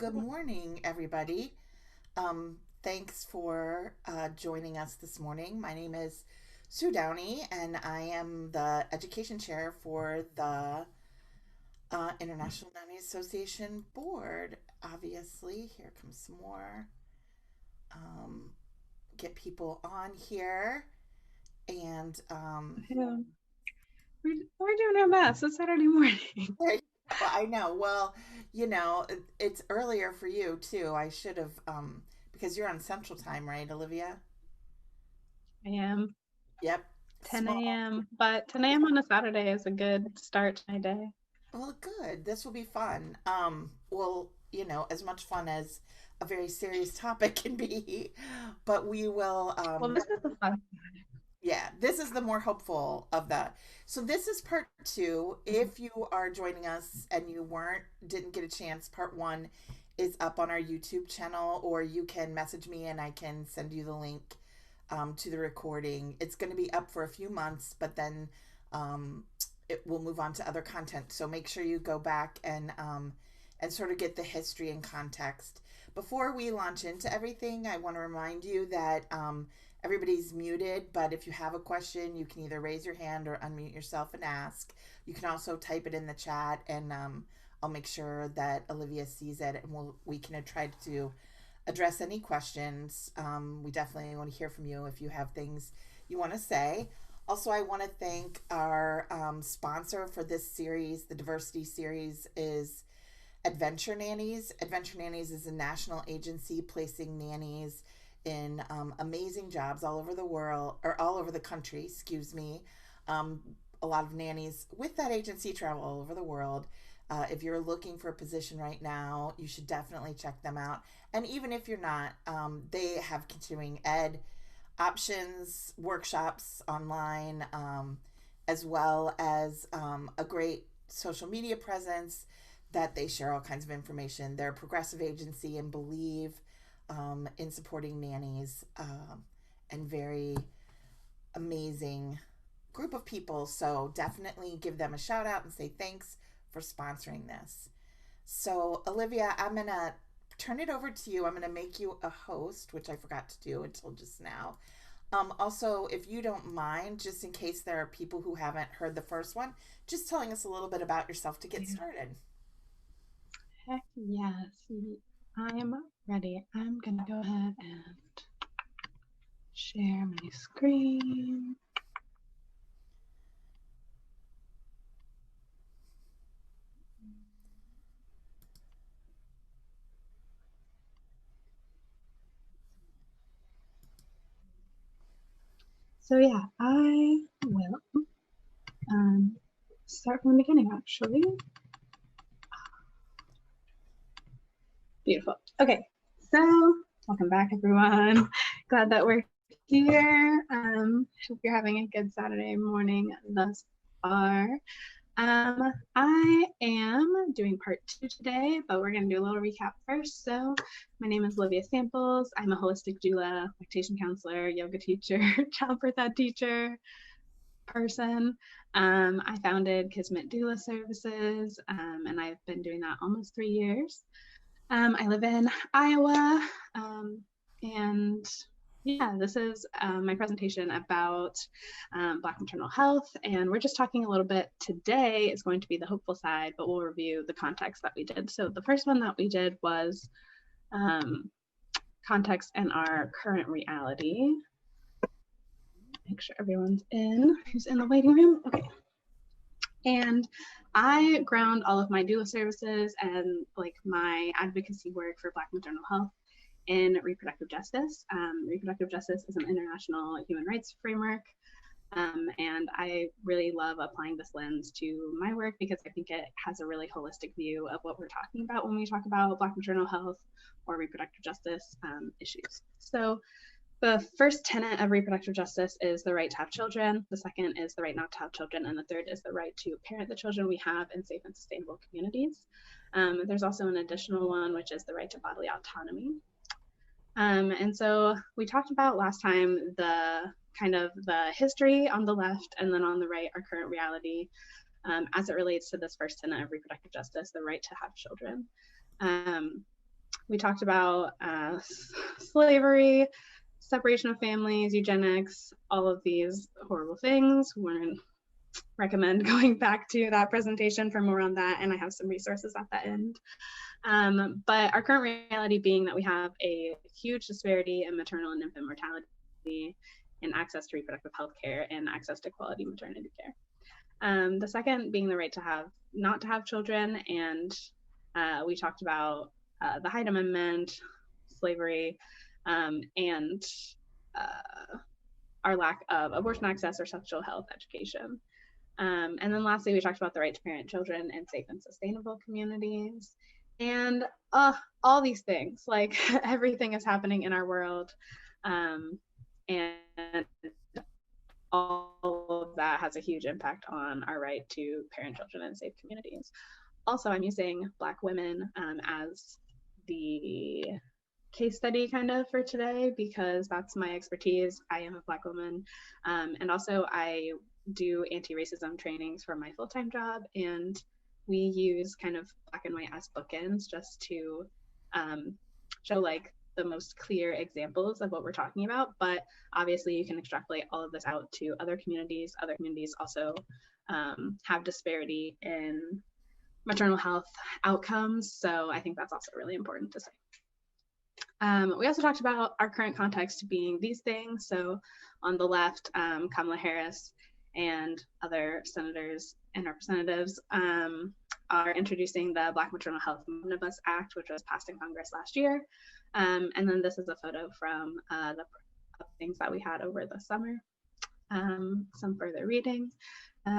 good morning, everybody. Thanks for joining us this morning. My name is Sue Downey, and I am the education chair for the International Nanny Association Board. Obviously, here comes some more. Um, get people on here, and Yeah, we're doing our best. It's Saturday morning. well, I know. Well, it's earlier for you too. I should have, because you're on Central Time, right, Olivia? I am Yep. 10 Small. a.m., but 10 a.m. on a Saturday is a good start to my day. Well, good. This will be fun. Well, as much fun as a very serious topic can be, but we will, Well, this is the fun. yeah, this is the more hopeful of the. So this is part two. If you are joining us and you didn't get a chance, part one is up on our YouTube channel, or you can message me and I can send you the link to the recording. It's going to be up for a few months, but then um, it will move on to other content. So make sure you go back and sort of get the history and context. Before we launch into everything, I want to remind you that everybody's muted, but if you have a question, you can either raise your hand or unmute yourself and ask. You can also type it in the chat, and I'll make sure that Olivia sees it, and we can try to address any questions. We definitely want to hear from you if you have things you want to say. Also, I want to thank our sponsor for this series. The diversity series is Adventure Nannies. Adventure Nannies is a national agency placing nannies in amazing jobs all over the world, or all over the country, excuse me. Um, a lot of nannies with that agency travel all over the world. If you're looking for a position right now, you should definitely check them out. And even if you're not, they have continuing ed options, workshops online, as well as a great social media presence that they share all kinds of information. They're a progressive agency and believe in supporting nannies, and very amazing group of people. So definitely give them a shout out and say thanks for sponsoring this. So, Olivia, I'm going to turn it over to you. I'm going to make you a host, which I forgot to do until just now. Also, if you don't mind, just in case there are people who haven't heard the first one, just telling us a little bit about yourself to get started. Heck yes. I am ready. I'm going to go ahead and share my screen. So yeah, I will start from the beginning actually. Beautiful. Okay, so welcome back everyone. Glad that we're here. Hope you're having a good Saturday morning thus far. I am doing part two today, but we're going to do a little recap first. So my name is Olivia Samples. I'm a holistic doula, lactation counselor, yoga teacher, childbirth ed teacher, person. I founded Kismet Doula Services, and I've been doing that almost 3 years. I live in Iowa, and yeah, this is my presentation about Black maternal health, and we're just talking a little bit today is going to be the hopeful side, but we'll review the context that we did. So the first one that we did was context and our current reality. Make sure everyone's in who's in the waiting room. Okay. And I ground all of my doula services and like my advocacy work for Black maternal health in reproductive justice. Reproductive justice is an international human rights framework. And I really love applying this lens to my work because I think it has a really holistic view of what we're talking about when we talk about Black maternal health or reproductive justice issues. So the first tenet of reproductive justice is the right to have children. The second is the right not to have children. And the third is the right to parent the children we have in safe and sustainable communities. There's also an additional one, which is the right to bodily autonomy. And so we talked about last time the kind of the history on the left, and then on the right, our current reality as it relates to this first tenet of reproductive justice, the right to have children. We talked about slavery, separation of families, eugenics, all of these horrible things. Wouldn't recommend going back to that presentation for more on that, and I have some resources at the end. But our current reality being that we have a huge disparity in maternal and infant mortality, in access to reproductive health care, and access to quality maternity care. The second being the right to have, not to have children, and we talked about the Hyde Amendment, slavery, and our lack of abortion access or sexual health education. And then lastly, we talked about the right to parent children in safe and sustainable communities. And all these things, like everything is happening in our world. And all of that has a huge impact on our right to parent children in safe communities. Also, I'm using Black women as the case study kind of for today because that's my expertise. I am a Black woman. And also I do anti-racism trainings for my full-time job, and we use kind of black and white as bookends just to show like the most clear examples of what we're talking about. But obviously you can extrapolate all of this out to other communities. Other communities also have disparity in maternal health outcomes. So I think that's also really important to say. We also talked about our current context being these things. So on the left, Kamala Harris and other senators and representatives are introducing the Black Maternal Health Omnibus Act, which was passed in Congress last year. And then this is a photo from the things that we had over the summer. Some further reading,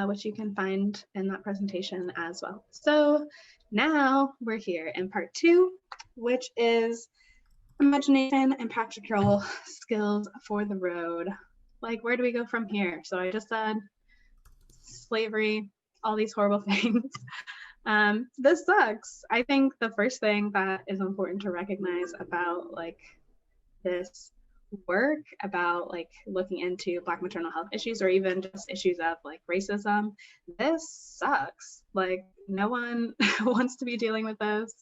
which you can find in that presentation as well. So now we're here in part 2, which is imagination and practical skills for the road. Like, where do we go from here? So I just said slavery, all these horrible things. This sucks. I think the first thing that is important to recognize about like this work about like looking into Black maternal health issues or even just issues of like racism, this sucks. Like no one wants to be dealing with this.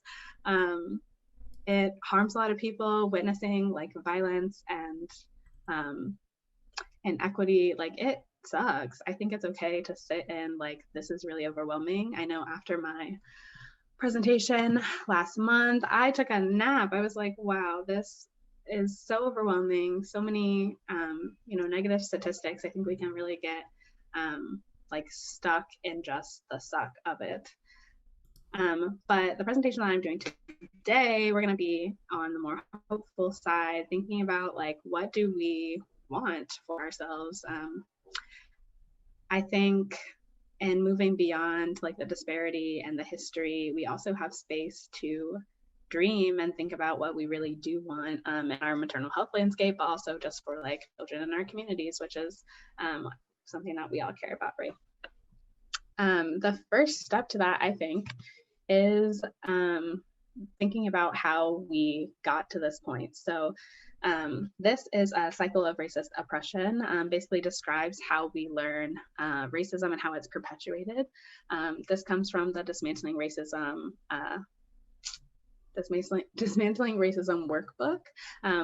It harms a lot of people. Witnessing like violence and inequity, like it sucks. I think it's okay to sit in like, this is really overwhelming. I know after my presentation last month, I took a nap. I was like, wow, this is so overwhelming. So many, negative statistics. I think we can really get like stuck in just the suck of it. But the presentation that I'm doing today, we're going to be on the more hopeful side, thinking about like, what do we want for ourselves? I think in moving beyond like the disparity and the history, we also have space to dream and think about what we really do want in our maternal health landscape, but also just for like children in our communities, which is something that we all care about, right? The first step to that, I think, is thinking about how we got to this point. So this is a cycle of racist oppression, basically describes how we learn racism and how it's perpetuated. This comes from the Dismantling Racism workbook,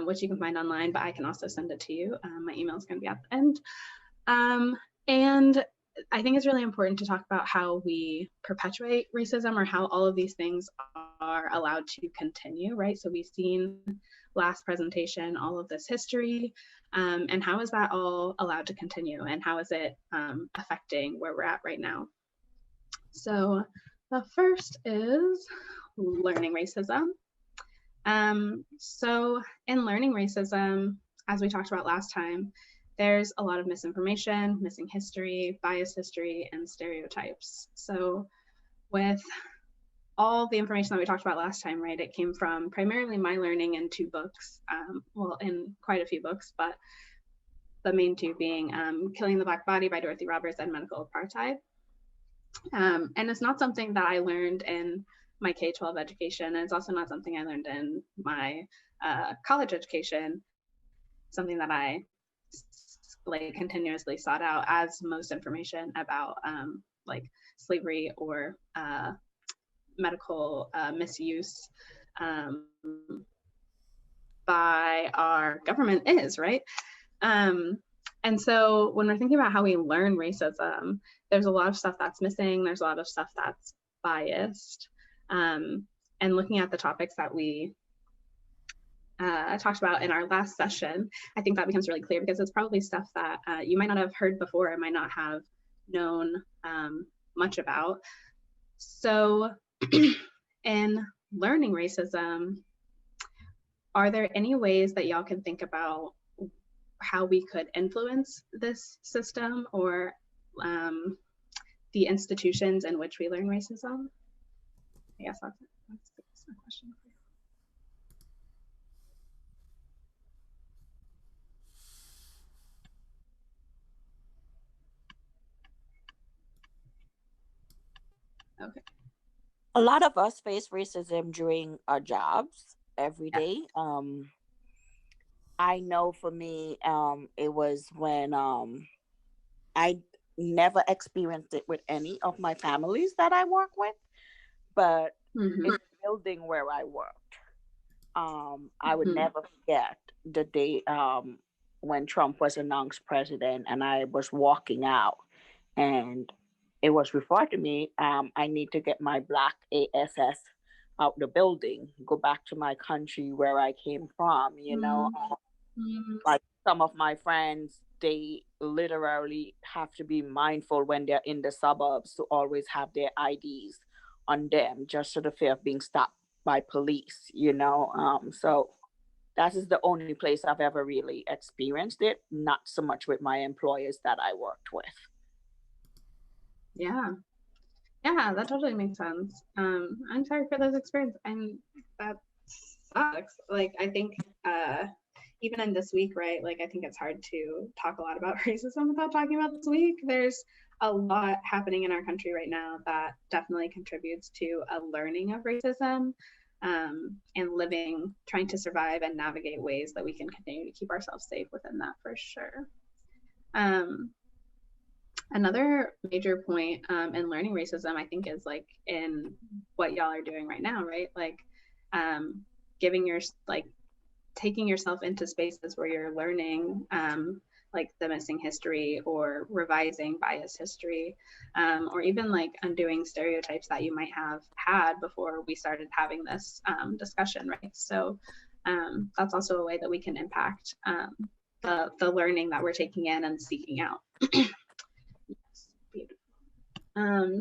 which you can find online, but I can also send it to you. My email is going to be at the end. And I think it's really important to talk about how we perpetuate racism or how all of these things are allowed to continue, right? So we've seen last presentation, all of this history, and how is that all allowed to continue and how is it affecting where we're at right now? So the first is learning racism. So in learning racism, as we talked about last time, there's a lot of misinformation, missing history, biased history, and stereotypes. So with all the information that we talked about last time, right, it came from primarily my learning in 2 books, well, in quite a few books, but the main 2 being Killing the Black Body by Dorothy Roberts and Medical Apartheid. And it's not something that I learned in my K-12 education, and it's also not something I learned in my college education, something that I like continuously sought out, as most information about like slavery or medical misuse by our government is, right? And so when we're thinking about how we learn racism, there's a lot of stuff that's missing. There's a lot of stuff that's biased. And looking at the topics that we talked about in our last session, I think that becomes really clear, because it's probably stuff that you might not have heard before and might not have known much about. So in learning racism, are there any ways that y'all can think about how we could influence this system or the institutions in which we learn racism? I guess that's a question. Okay. A lot of us face racism during our jobs every day. I know for me, it was when I never experienced it with any of my families that I work with, but in the building where I worked, I would never forget the day when Trump was announced president, and I was walking out, and it was referred to me, I need to get my Black ASS out the building, go back to my country where I came from, you know. Like some of my friends, they literally have to be mindful when they're in the suburbs to always have their IDs on them, just to the fear of being stopped by police, you know. So that is the only place I've ever really experienced it, not so much with my employers that I worked with. Yeah, that totally makes sense. I'm sorry for those experiences, and that sucks. Like, I think even in this week, right, like I think it's hard to talk a lot about racism without talking about this week. There's a lot happening in our country right now that definitely contributes to a learning of racism, and living, trying to survive and navigate ways that we can continue to keep ourselves safe within that, for sure. Another major point in learning racism, I think, is like in what y'all are doing right now, right? Like taking yourself into spaces where you're learning like the missing history or revising biased history, or even like undoing stereotypes that you might have had before we started having this discussion, right? So that's also a way that we can impact the learning that we're taking in and seeking out.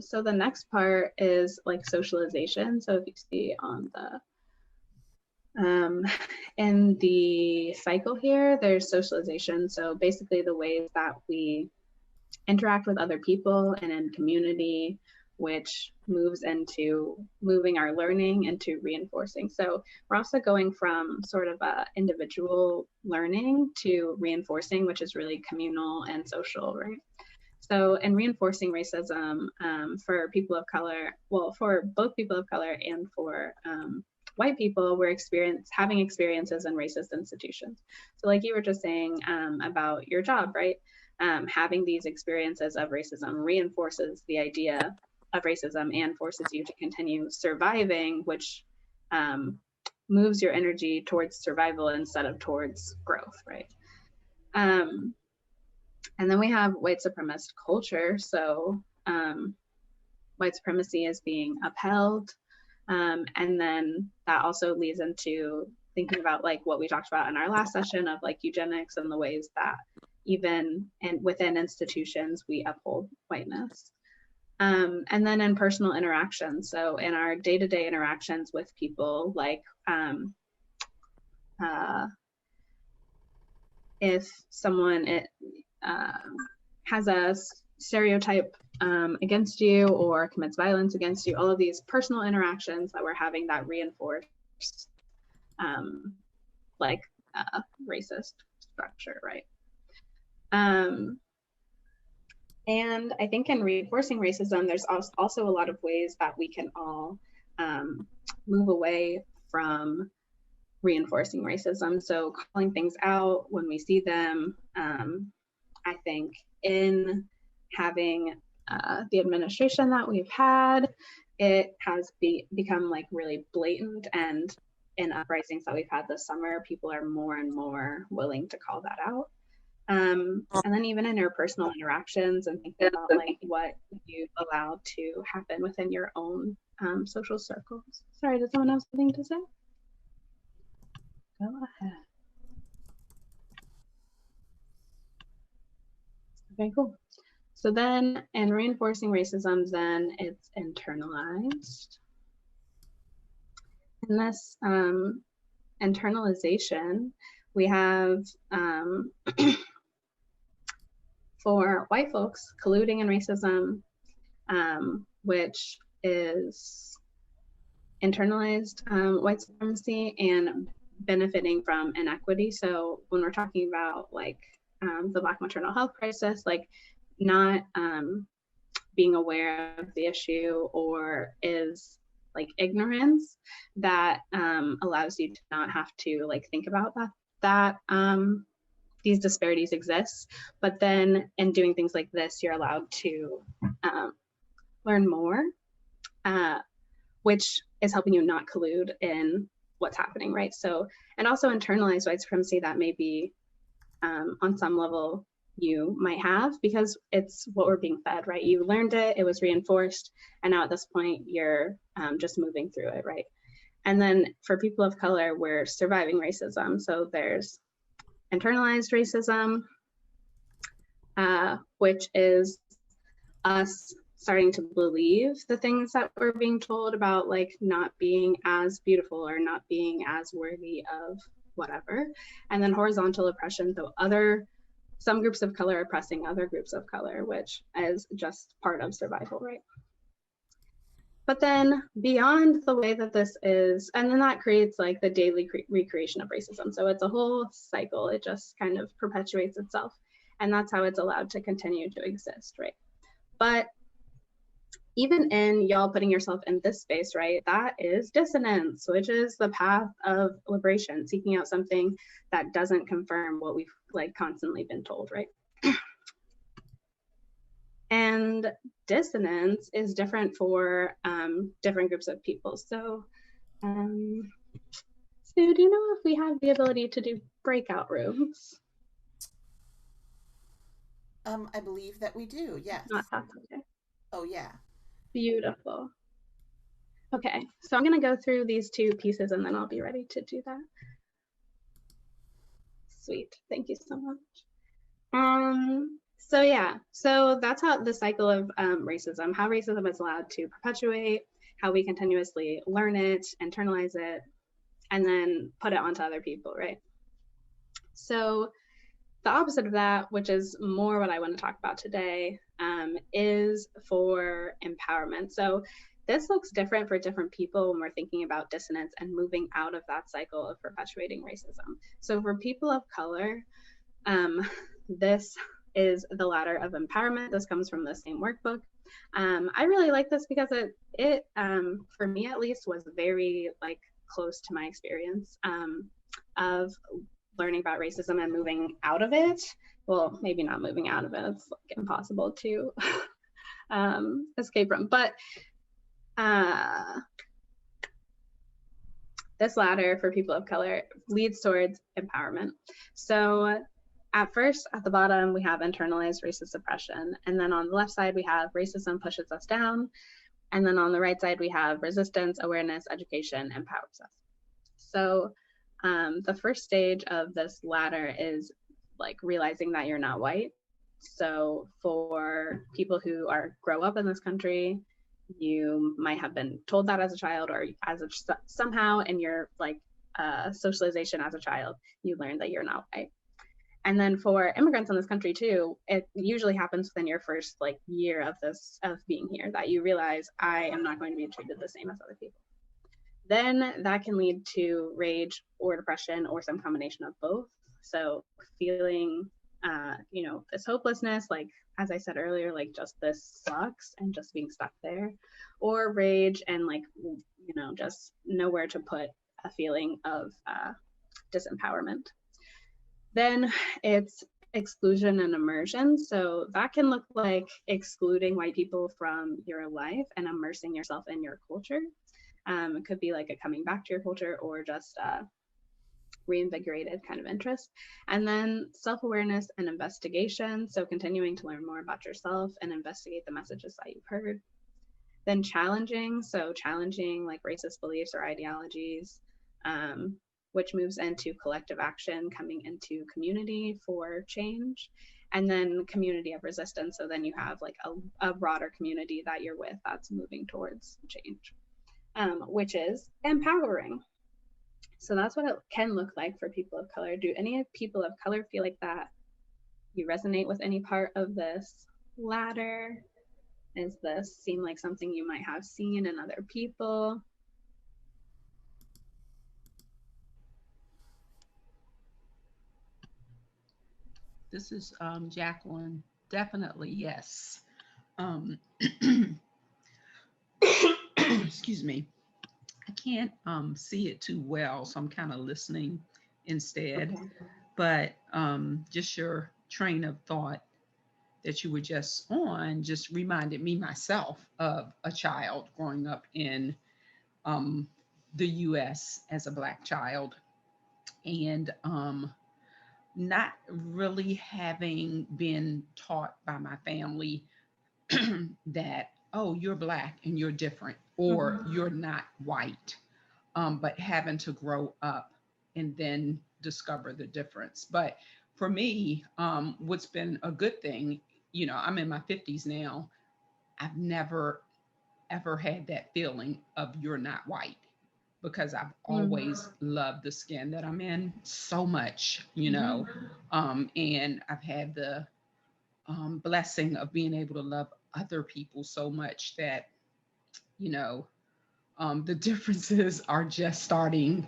So the next part is like socialization. So if you see on the in the cycle here, there's socialization. So basically the ways that we interact with other people and in community, which moves into moving our learning into reinforcing. So we're also going from sort of a individual learning to reinforcing, which is really communal and social, right? So in reinforcing racism for people of color, well, for both people of color and for white people, we're having experiences in racist institutions. So like you were just saying about your job, right? Having these experiences of racism reinforces the idea of racism and forces you to continue surviving, which moves your energy towards survival instead of towards growth, right? And then we have white supremacist culture. So white supremacy is being upheld. And then that also leads into thinking about like what we talked about in our last session of like eugenics and the ways that even within institutions, we uphold whiteness. And then in personal interactions. So in our day-to-day interactions with people, like if someone has a stereotype against you or commits violence against you, all of these personal interactions that we're having that reinforce like racist structure, right? And I think in reinforcing racism, there's also a lot of ways that we can all move away from reinforcing racism. So calling things out when we see them. I think in having the administration that we've had, it has become like really blatant and in uprisings that we've had this summer, people are more and more willing to call that out. And then even in your personal interactions and thinking about like what you allow to happen within your own social circles. Sorry, does someone else have anything to say? Go ahead. Okay, cool. So then in reinforcing racism, then it's internalized. In this internalization, we have for white folks colluding in racism, which is internalized white supremacy and benefiting from inequity. So when we're talking about like the Black maternal health crisis, like not being aware of the issue or is like ignorance that allows you to not have to like think about that these disparities exist. But then in doing things like this, you're allowed to learn more, which is helping you not collude in what's happening, right? So, and also internalize white supremacy that may be on some level you might have, because it's what we're being fed, right? You learned it, it was reinforced, and now at this point you're just moving through it, right? And then for people of color, we're surviving racism. So there's internalized racism, which is us starting to believe the things that we're being told about like not being as beautiful or not being as worthy of whatever. And then horizontal oppression, so some groups of color oppressing other groups of color, which is just part of survival, right? But then beyond the way that this is, and then that creates like the daily recreation of racism. So it's a whole cycle. It just kind of perpetuates itself. And that's how it's allowed to continue to exist, right? But even in y'all putting yourself in this space, right, that is dissonance, which is the path of liberation, seeking out something that doesn't confirm what we've like constantly been told, right? And dissonance is different for different groups of people. So, Sue, do you know if we have the ability to do breakout rooms? I believe that we do, yes. Not that's okay. Oh, yeah. Beautiful. Okay, so I'm gonna go through these two pieces and then I'll be ready to do that. Sweet, thank you so much. So yeah, so that's how the cycle of racism, how racism is allowed to perpetuate, how we continuously learn it, internalize it, and then put it onto other people, right? So the opposite of that, which is more what I want to talk about today, is for empowerment. So this looks different for different people when we're thinking about dissonance and moving out of that cycle of perpetuating racism. So for people of color, this is the ladder of empowerment. This comes from the same workbook. I really like this because it for me at least, was very like close to my experience of learning about racism and moving out of it. Well, maybe not moving out of it, it's like impossible to escape from, but this ladder for people of color leads towards empowerment. So at first, at the bottom, we have internalized racist oppression. And then on the left side, we have racism pushes us down. And then on the right side, we have resistance, awareness, education, empowers us. So the first stage of this ladder is like realizing that you're not white. So for people who grow up in this country, you might have been told that as a child, or somehow in your like socialization as a child, you learned that you're not white. And then for immigrants in this country too, it usually happens within your first like year of being here, that you realize I am not going to be treated the same as other people. Then that can lead to rage or depression or some combination of both. So feeling, this hopelessness, like, as I said earlier, like just this sucks and just being stuck there, or rage and like, just nowhere to put a feeling of disempowerment. Then it's exclusion and immersion. So that can look like excluding white people from your life and immersing yourself in your culture. It could be like a coming back to your culture or just reinvigorated kind of interest. And then self-awareness and investigation. So continuing to learn more about yourself and investigate the messages that you've heard. Then challenging. So challenging like racist beliefs or ideologies, which moves into collective action, coming into community for change. And then community of resistance. So then you have like a broader community that you're with that's moving towards change, which is empowering. So that's what it can look like for people of color. Do any people of color feel like that you resonate with any part of this ladder? Does this seem like something you might have seen in other people? This is Jacqueline. Definitely, yes. Excuse me. I can't see it too well, so I'm kind of listening instead. Okay. But just your train of thought that you were just on just reminded me myself of a child growing up in the U.S. as a Black child, and not really having been taught by my family that, oh, you're Black and you're different, or you're not white, but having to grow up and then discover the difference. But for me, what's been a good thing, I'm in my 50s now. I've never, ever had that feeling of you're not white, because I've always loved the skin that I'm in so much, and I've had the blessing of being able to love other people so much that, the differences are just starting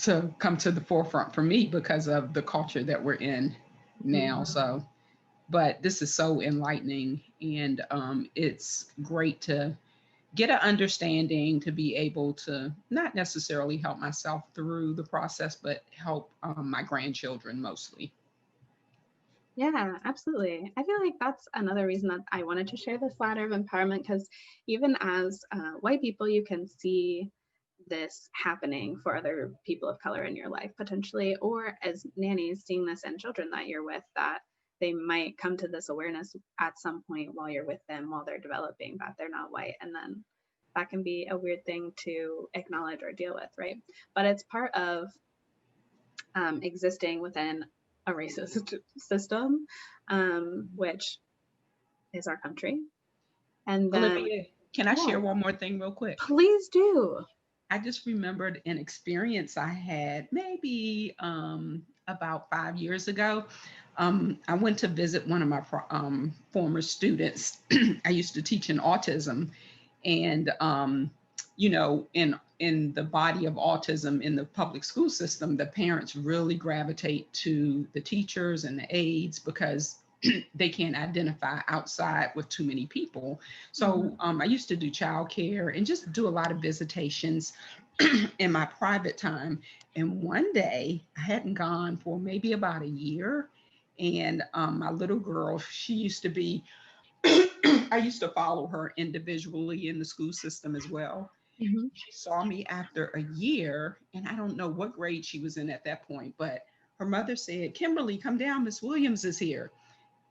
to come to the forefront for me because of the culture that we're in now. So, but this is so enlightening, and it's great to get an understanding, to be able to not necessarily help myself through the process, but help my grandchildren mostly. Yeah, absolutely. I feel like that's another reason that I wanted to share this ladder of empowerment, because even as white people, you can see this happening for other people of color in your life potentially, or as nannies, seeing this in children that you're with, that they might come to this awareness at some point while you're with them, while they're developing, that they're not white. And then that can be a weird thing to acknowledge or deal with, right? But it's part of existing within a racist system, which is our country. And then, Olivia, can I share one more thing real quick? Please do. I just remembered an experience I had maybe about 5 years ago. I went to visit one of my former students. I used to teach in autism, and in the body of autism in the public school system, the parents really gravitate to the teachers and the aides because they can't identify outside with too many people. So I used to do childcare and just do a lot of visitations in my private time. And one day I hadn't gone for maybe about a year. And my little girl, she used to be, I used to follow her individually in the school system as well. She saw me after a year, and I don't know what grade she was in at that point, but her mother said, "Kimberly, come down, Miss Williams is here."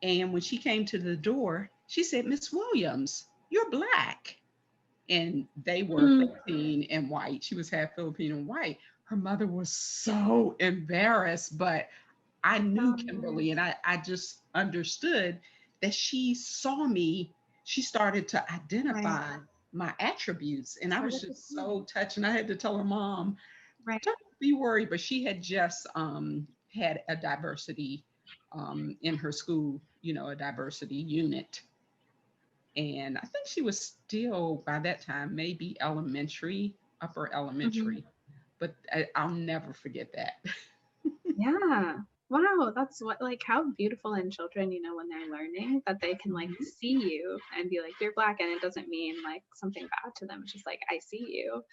And when she came to the door, she said, "Miss Williams, you're Black." And they were Philippine and white. She was half Philippine and white. Her mother was so embarrassed, but I knew Kimberly, and I just understood that she saw me. She started to identify my attributes, and I was just so touched. And I had to tell her mom, "Don't be worried," but she had just had a diversity in her school, a diversity unit. And I think she was still, by that time, maybe elementary, upper elementary. But I'll never forget that. Yeah. Wow, that's what, like, how beautiful in children, when they're learning, that they can like see you and be like, you're Black, and it doesn't mean like something bad to them. It's just like, I see you.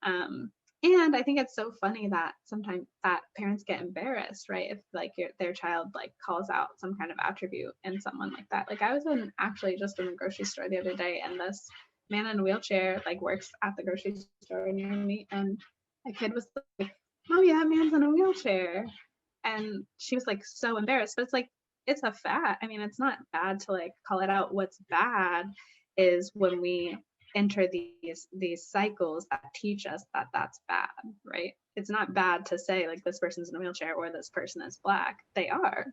And I think it's so funny that sometimes that parents get embarrassed, right? If like their child like calls out some kind of attribute in someone like that. Like I was actually just in the grocery store the other day, and this man in a wheelchair like works at the grocery store near me, and a kid was like, "Mommy, that man's in a wheelchair," and she was like so embarrassed. But it's like, it's a fact. I mean, it's not bad to like call it out. What's bad is when we enter these cycles that teach us that that's bad, right? It's not bad to say like this person's in a wheelchair or this person is Black. They are.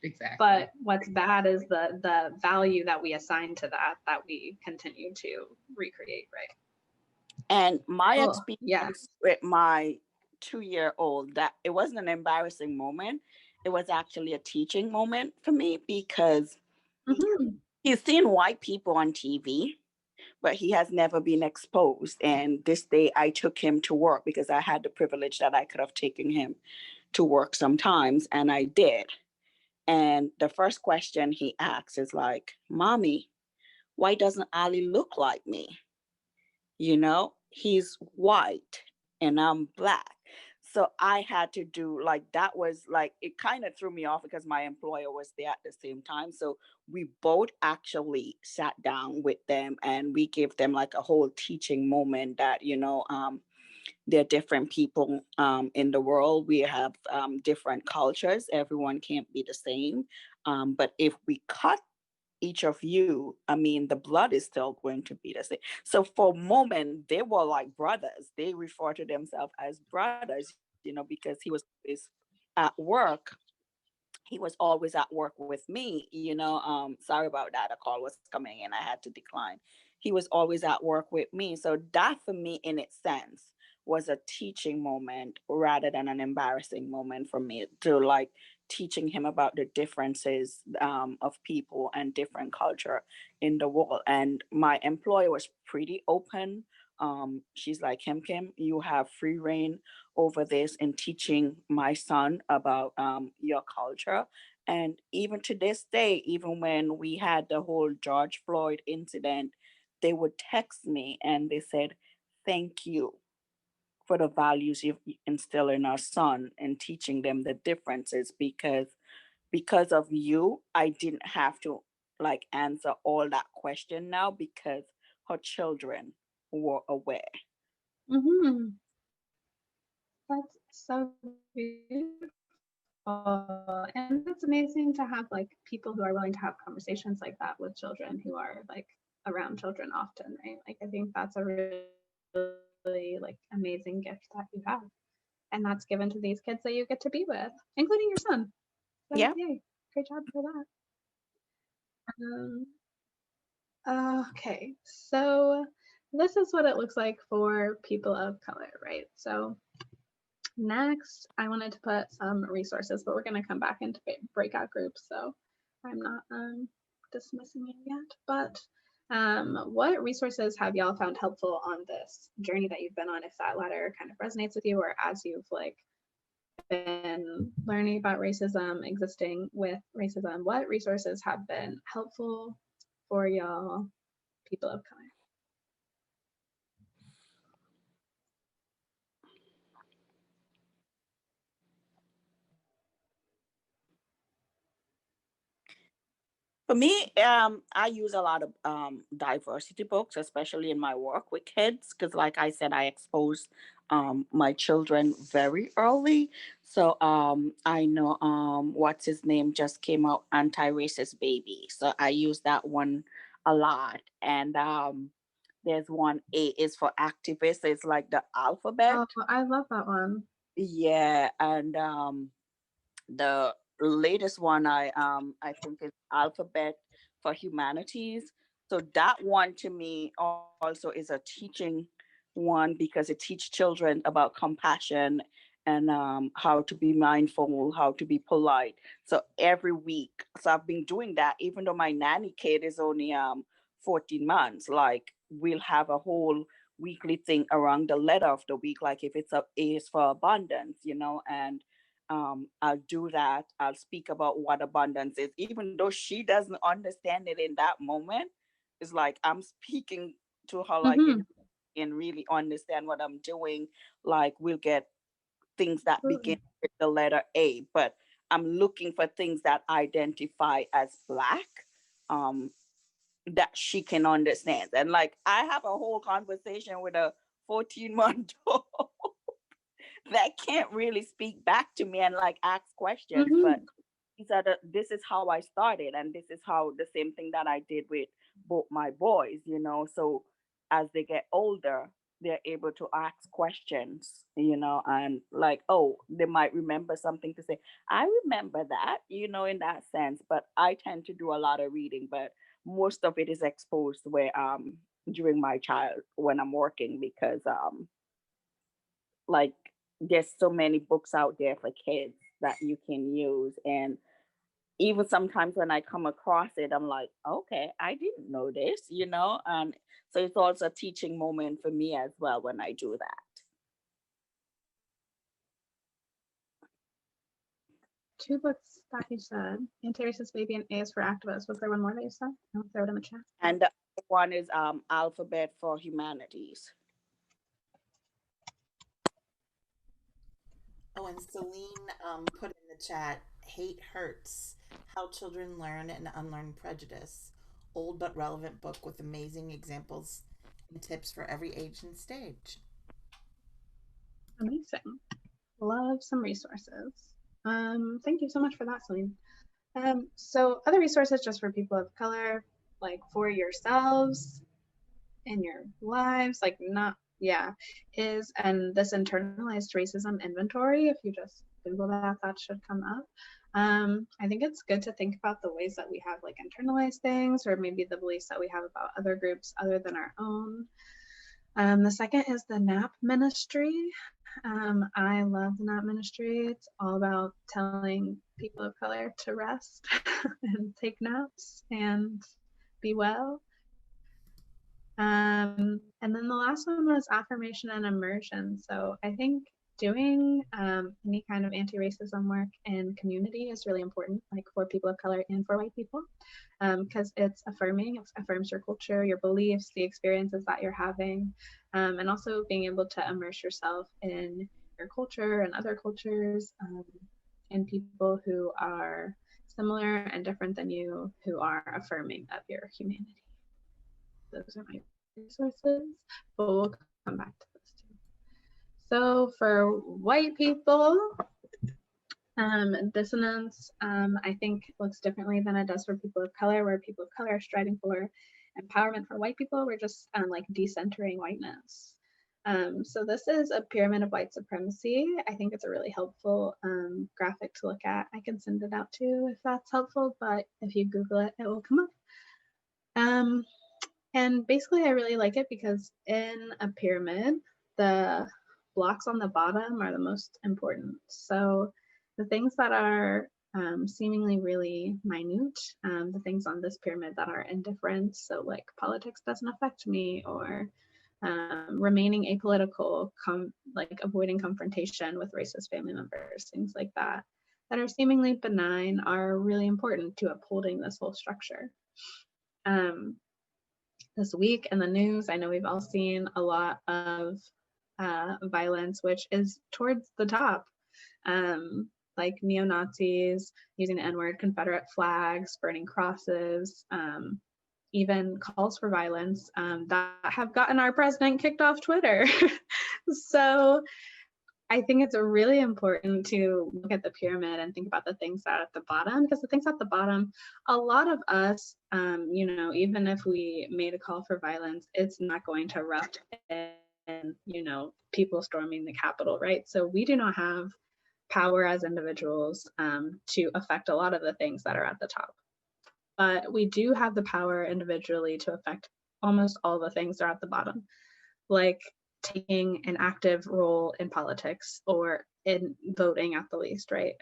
Exactly. But what's bad is the value that we assign to that we continue to recreate, right? And my Cool. experience with my 2-year-old, that it wasn't an embarrassing moment. It was actually a teaching moment for me because he's seen white people on TV, but he has never been exposed. And this day I took him to work because I had the privilege that I could have taken him to work sometimes, and I did. And the first question he asks is like, "Mommy, why doesn't Ali look like me? He's white and I'm Black." So I had to do like, that was like, it kind of threw me off because my employer was there at the same time. So we both actually sat down with them and we gave them like a whole teaching moment that, there are different people in the world. We have different cultures. Everyone can't be the same. But if we cut each of you, I mean, the blood is still going to be the same. So for a moment, they were like brothers. They refer to themselves as brothers, because he was always at work. He was always at work with me, sorry about that. A call was coming and I had to decline. He was always at work with me. So that for me, in its sense, was a teaching moment rather than an embarrassing moment for me, to like teaching him about the differences of people and different culture in the world. And my employer was pretty open. She's like, Kim, you have free reign over this in teaching my son about your culture. And even to this day, even when we had the whole George Floyd incident, they would text me and they said, "Thank you for the values you instill in our son and teaching them the differences, because of you, I didn't have to like answer all that question now because her children were aware." That's so beautiful. And it's amazing to have like people who are willing to have conversations like that with children who are like around children often, right? Like I think that's a really like amazing gift that you have. And that's given to these kids that you get to be with, including your son. So Yeah. yay. Great job for that. Okay, so this is what it looks like for people of color, right? So next, I wanted to put some resources, but we're going to come back into breakout groups, so I'm not dismissing you yet. But what resources have y'all found helpful on this journey that you've been on, if that latter kind of resonates with you, or as you've like been learning about racism, existing with racism, what resources have been helpful for y'all, people of color? For me, I use a lot of diversity books, especially in my work with kids, because, like I said, I expose my children very early. So I know what's his name just came out, Anti-Racist Baby. So I use that one a lot. And there's one, A is for activists. It's like the alphabet. Oh, I love that one. Yeah, and the latest one I think is Alphabet for Humanities. So that one to me also is a teaching one because it teaches children about compassion and how to be mindful, how to be polite. So every week, so I've been doing that even though my nanny kid is only 14 months. Like we'll have a whole weekly thing around the letter of the week, like if it's A is for abundance, and I'll do that. I'll speak about what abundance is, even though she doesn't understand it in that moment. It's like I'm speaking to her like it and really understand what I'm doing. Like we'll get things that begin with the letter A, but I'm looking for things that identify as Black. Um, that she can understand. And like I have a whole conversation with a 14-month-old that can't really speak back to me and like ask questions, but these are this is how I started, and this is how the same thing that I did with both my boys, you know. So as they get older, they're able to ask questions, you know, and like, oh, they might remember something to say. I remember that, you know, in that sense. But I tend to do a lot of reading, but most of it is exposed where during my child when I'm working, because like there's so many books out there for kids that you can use. And even sometimes when I come across it, I'm like, okay, I didn't know this, you know? And so it's also a teaching moment for me as well when I do that. 2 books that you said, Anti-Racist Baby and A is for Activists. Was there one more that you said? I'll throw it in the chat. And the other one is Alphabet for Humanities. Oh, and Celine put in the chat, Hate Hurts, How Children Learn and Unlearn Prejudice. Old but relevant book with amazing examples and tips for every age and stage. Amazing. Love some resources. Thank you so much for that, Celine. So other resources just for people of color, like for yourselves in your lives, like not, yeah, is, and this internalized racism inventory, if you just Google that, that should come up. I think it's good to think about the ways that we have like internalized things, or maybe the beliefs that we have about other groups other than our own. The second is the nap ministry. I love the nap ministry. It's all about telling people of color to rest and take naps and be well. And then the last one was affirmation and immersion. So I think doing any kind of anti-racism work in community is really important, like for people of color and for white people, because it's affirming, it affirms your culture, your beliefs, the experiences that you're having, and also being able to immerse yourself in your culture and other cultures, and people who are similar and different than you, who are affirming of your humanity. Those are my resources, but we'll come back to those too. So for white people, dissonance, I think looks differently than it does for people of color, where people of color are striving for empowerment. For white people, we're just like decentering whiteness. So this is a pyramid of white supremacy. I think it's a really helpful graphic to look at. I can send it out too if that's helpful, but if you Google it, it will come up. And basically I really like it because in a pyramid, the blocks on the bottom are the most important. So the things that are seemingly really minute, the things on this pyramid that are indifferent, so like politics doesn't affect me, or remaining apolitical, like avoiding confrontation with racist family members, things like that, that are seemingly benign, are really important to upholding this whole structure. This week in the news, I know we've all seen a lot of violence, which is towards the top, like neo-Nazis using the N-word, Confederate flags, burning crosses, even calls for violence that have gotten our president kicked off Twitter. So I think it's really important to look at the pyramid and think about the things that are at the bottom, because the things at the bottom, a lot of us, you know, even if we made a call for violence, it's not going to erupt in, you know, people storming the Capitol, right? So we do not have power as individuals to affect a lot of the things that are at the top. But we do have the power individually to affect almost all the things that are at the bottom, like taking an active role in politics or in voting at the least, right?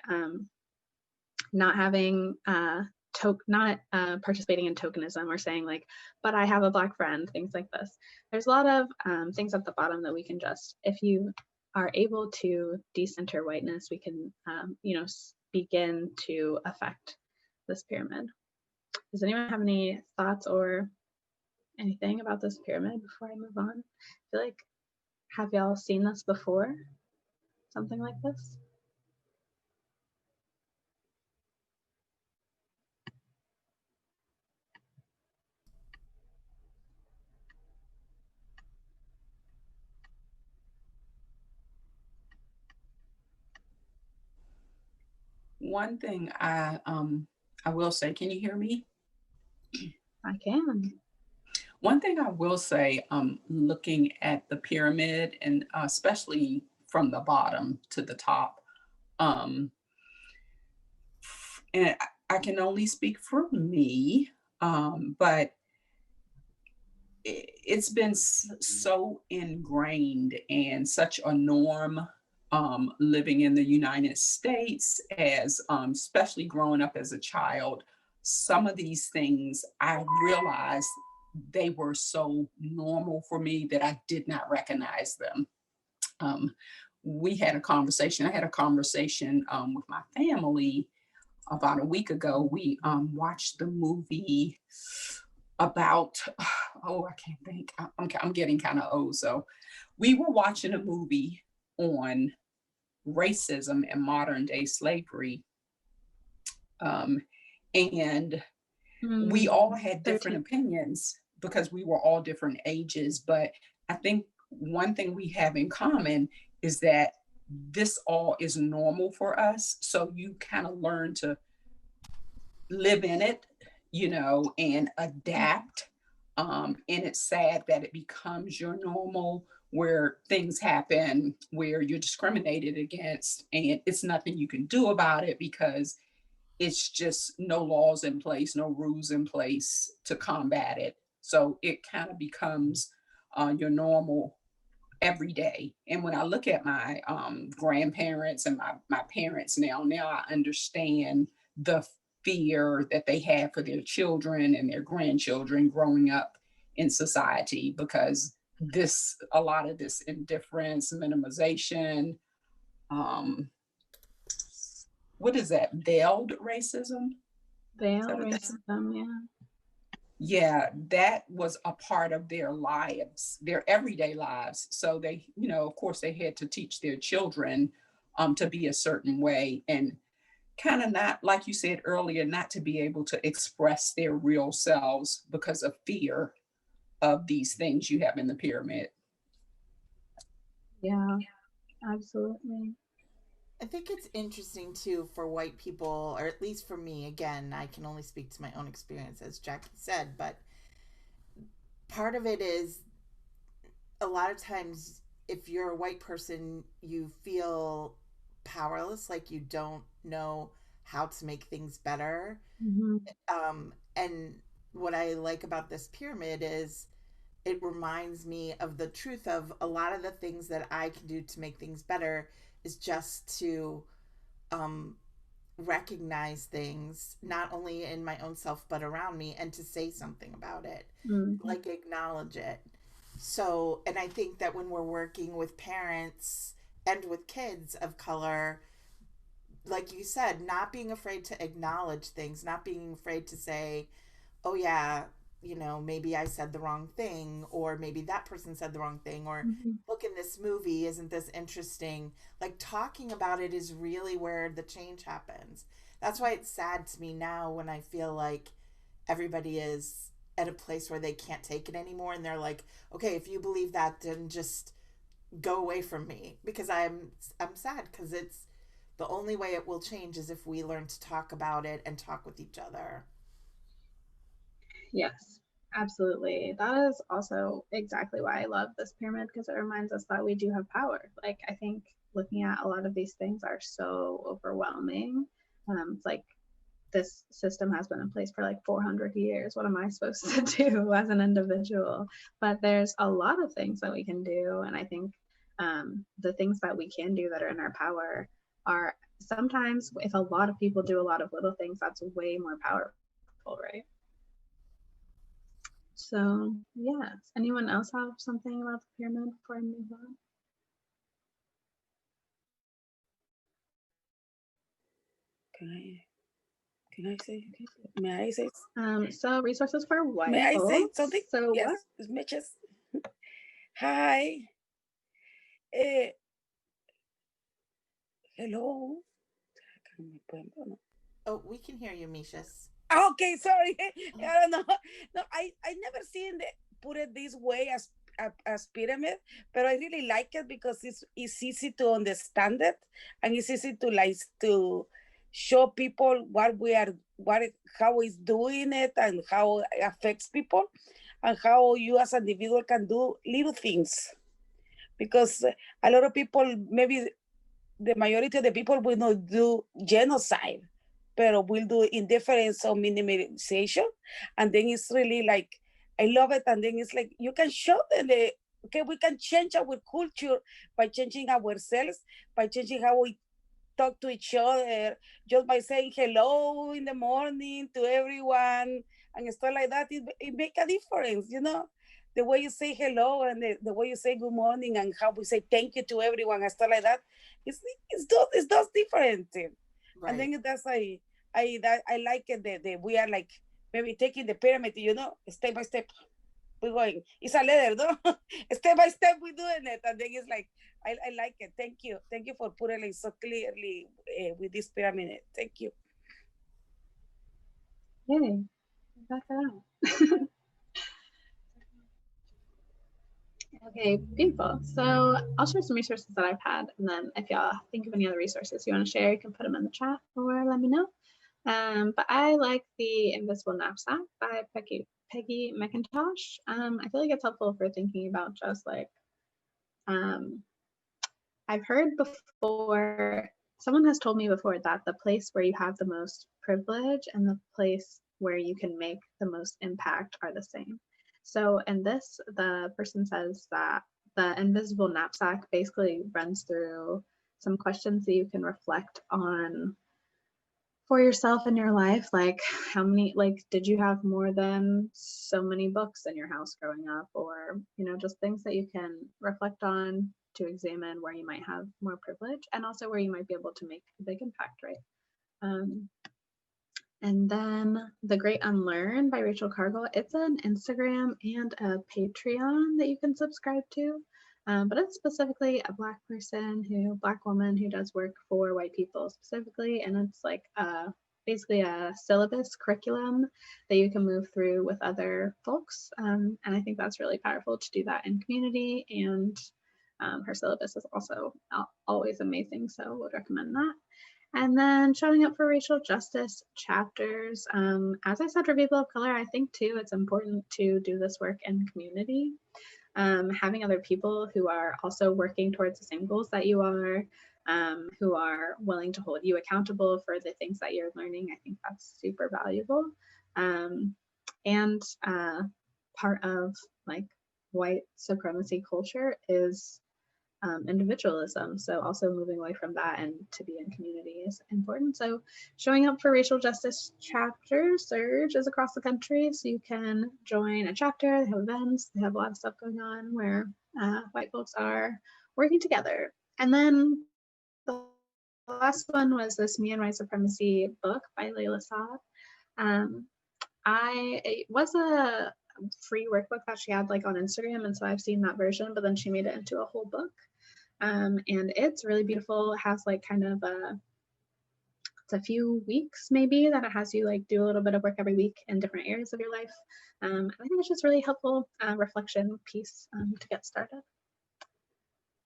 Not having participating in tokenism, or saying like, but I have a Black friend, things like this. There's a lot of things at the bottom that we can just, if you are able to decenter whiteness, we can, you know, begin to affect this pyramid. Does anyone have any thoughts or anything about this pyramid before I move on? I feel like, have y'all seen this before? Something like this? One thing I will say, can you hear me? I can. One thing I will say, looking at the pyramid and especially from the bottom to the top, um, and I can only speak for me, but it's been so ingrained and such a norm living in the United States, as especially growing up as a child. Some of these things I realized they were so normal for me that I did not recognize them. Um, we had a conversation. I had a conversation with my family about a week ago. We watched the movie about, oh, I can't think. I'm getting kind of old. So we were watching a movie on racism and modern day slavery. Um, and we all had different 13. opinions because we were all different ages. But I think one thing we have in common is that this all is normal for us. So you kind of learn to live in it, and adapt. And it's sad that it becomes your normal, where things happen where you're discriminated against and it's nothing you can do about it because it's just no laws in place, no rules in place to combat it. So it kind of becomes your normal every day. And when I look at my grandparents and my parents now I understand the fear that they have for their children and their grandchildren growing up in society, because a lot of this indifference, minimization, um, what is that, veiled racism? Veiled racism, yeah. Yeah, that was a part of their lives, their everyday lives. So they, of course, they had to teach their children to be a certain way, and kind of, not like you said earlier, not to be able to express their real selves because of fear of these things you have in the pyramid. Yeah, absolutely. I think it's interesting too for white people, or at least for me. Again, I can only speak to my own experience, as Jackie said, but part of it is a lot of times if you're a white person, you feel powerless, like you don't know how to make things better. Mm-hmm. And what I like about this pyramid is it reminds me of the truth of a lot of the things that I can do to make things better is just to um, recognize things not only in my own self but around me, and to say something about it, Mm-hmm. like acknowledge it. So, and I think that when we're working with parents and with kids of color, like you said, not being afraid to acknowledge things, not being afraid to say, oh yeah, maybe I said the wrong thing, or maybe that person said the wrong thing, or Mm-hmm. look, in this movie, isn't this interesting? Like, talking about it is really where the change happens. That's why it's sad to me now when I feel like everybody is at a place where they can't take it anymore, and they're like, okay, if you believe that, then just go away from me, because I'm sad, because it's the only way it will change is if we learn to talk about it and talk with each other. Yes, absolutely. That is also exactly why I love this pyramid, because it reminds us that we do have power. Like, I think looking at a lot of these things are so overwhelming. It's like this system has been in place for like 400 years. What am I supposed to do as an individual? But there's a lot of things that we can do. And I think the things that we can do that are in our power are sometimes, if a lot of people do a lot of little things, that's way more powerful, right? So, yes. Anyone else have something about the pyramid before I move on? Can I say? May I say? So resources for white May I say folks. something? So Yes, what? Mitches. Hi. Eh, hello. Oh, we can hear you, Mishas. Okay, sorry. I don't know. No, I never seen the put it this way as pyramid, but I really like it because it's easy to understand it, and it's easy to like to show people how it's doing it and how it affects people, and how you as an individual can do little things. Because a lot of people, maybe the majority of the people will not do genocide, but will do indifference or minimization. And then it's really like, I love it. And then it's like, you can show them okay, we can change our culture by changing ourselves, by changing how we talk to each other, just by saying hello in the morning to everyone and stuff like that. It make a difference, you know, the way you say hello and the way you say good morning and how we say thank you to everyone and stuff like that. It's those different things. Right. And then that's I like it that we are like maybe taking the pyramid, you know, step by step. We're going, it's a ladder, no? Step by step we're doing it. And then it's like, I like it. Thank you for putting it so clearly with this pyramid. Thank you. Yay, got that out. Okay, beautiful. So I'll share some resources that I've had, and then if y'all think of any other resources you want to share, you can put them in the chat or let me know. But I like the Invisible Knapsack by Peggy McIntosh. I feel like it's helpful for thinking about just like, I've heard before, someone has told me before that the place where you have the most privilege and the place where you can make the most impact are the same. So in this, the person says that the Invisible Knapsack basically runs through some questions that you can reflect on for yourself in your life, like how many, like, did you have more than so many books in your house growing up, or, you know, just things that you can reflect on to examine where you might have more privilege and also where you might be able to make a big impact, right? And then The Great Unlearn by Rachel Cargle. It's an Instagram and a Patreon that you can subscribe to. But it's specifically a Black woman who does work for white people specifically. And it's like basically a syllabus curriculum that you can move through with other folks. And I think that's really powerful to do that in community. And her syllabus is also always amazing. So would recommend that. And then showing up for racial justice chapters. As I said, for people of color, I think too, it's important to do this work in community. Having other people who are also working towards the same goals that you are, who are willing to hold you accountable for the things that you're learning, I think that's super valuable. And part of like white supremacy culture is individualism. So also moving away from that and to be in community is important. So showing up for racial justice chapters, Surge is across the country. So you can join a chapter, they have events, they have a lot of stuff going on where white folks are working together. And then the last one was this Me and White Supremacy book by Layla Saad. It was a free workbook that she had like on Instagram, and so I've seen that version, but then she made it into a whole book. And it's really beautiful. It has like kind of it's a few weeks maybe that it has you like do a little bit of work every week in different areas of your life. I think it's just really helpful reflection piece to get started.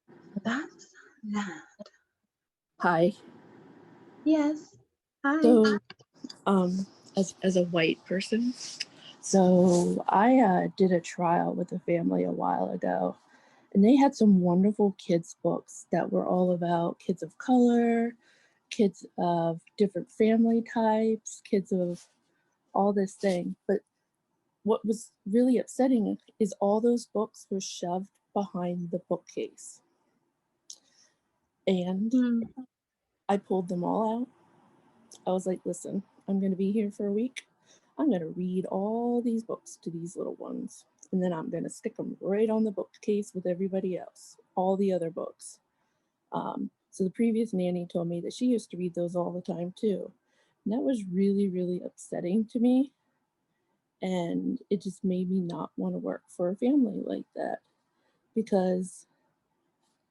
So that's that. Hi. Yes. Hi. So, as a white person, so I did a trial with a family a while ago, and they had some wonderful kids books that were all about kids of color, kids of different family types, kids of all this thing. But what was really upsetting is all those books were shoved behind the bookcase. And I pulled them all out. I was like, listen, I'm going to be here for a week. I'm going to read all these books to these little ones. And then I'm going to stick them right on the bookcase with everybody else, all the other books. So the previous nanny told me that she used to read those all the time too. And that was really, really upsetting to me. And it just made me not want to work for a family like that. Because,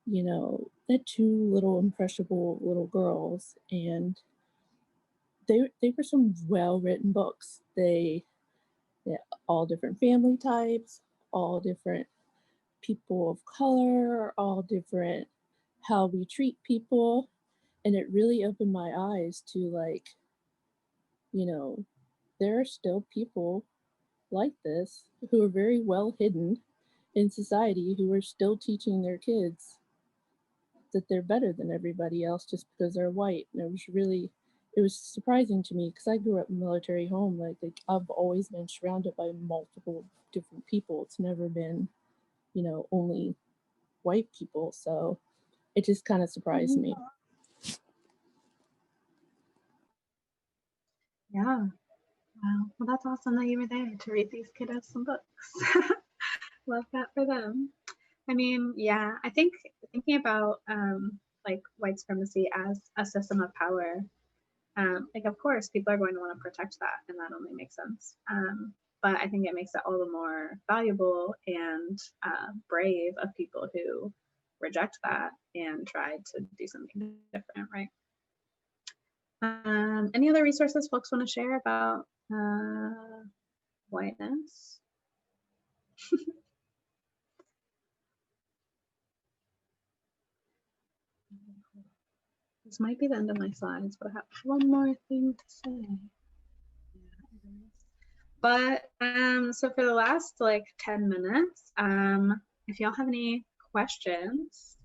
you know, they're two little impressionable little girls, and they were some well-written books. They all different family types, all different people of color, all different how we treat people. And it really opened my eyes to, like, there are still people like this who are very well hidden in society who are still teaching their kids that they're better than everybody else just because they're white. And it was surprising to me because I grew up in a military home. Like I've always been surrounded by multiple different people. It's never been, only white people. So it just kind of surprised me. Yeah. Wow. Well, that's awesome that you were there to read these kiddos some books. Love that for them. I mean, yeah, I think thinking about like white supremacy as a system of power, like of course people are going to want to protect that, and that only makes sense. But I think it makes it all the more valuable and brave of people who reject that and try to do something different, right? Any other resources folks want to share about whiteness? This might be the end of my slides, but I have one more thing to say. But so for the last like 10 minutes, if y'all have any questions,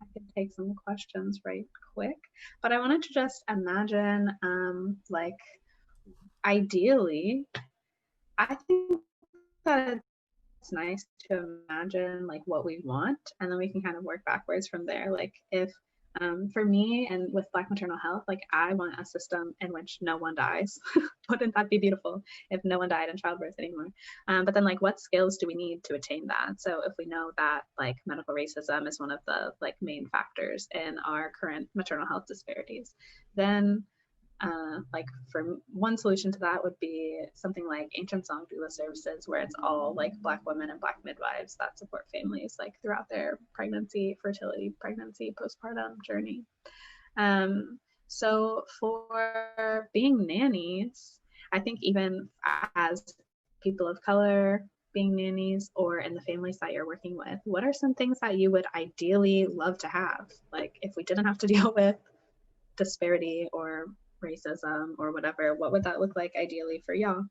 I can take some questions right quick. But I wanted to just imagine, like, ideally, I think that it's nice to imagine like what we want, and then we can kind of work backwards from there. Like if for me and with Black maternal health, like I want a system in which no one dies. Wouldn't that be beautiful if no one died in childbirth anymore? But then like what skills do we need to attain that? So if we know that like medical racism is one of the like main factors in our current maternal health disparities, then like for one solution to that would be something like ancient song doula services, where it's all like Black women and Black midwives that support families like throughout their pregnancy, fertility, pregnancy, postpartum journey. So for being nannies, I think even as people of color being nannies or in the families that you're working with, what are some things that you would ideally love to have? Like if we didn't have to deal with disparity or racism or whatever, what would that look like ideally for y'all?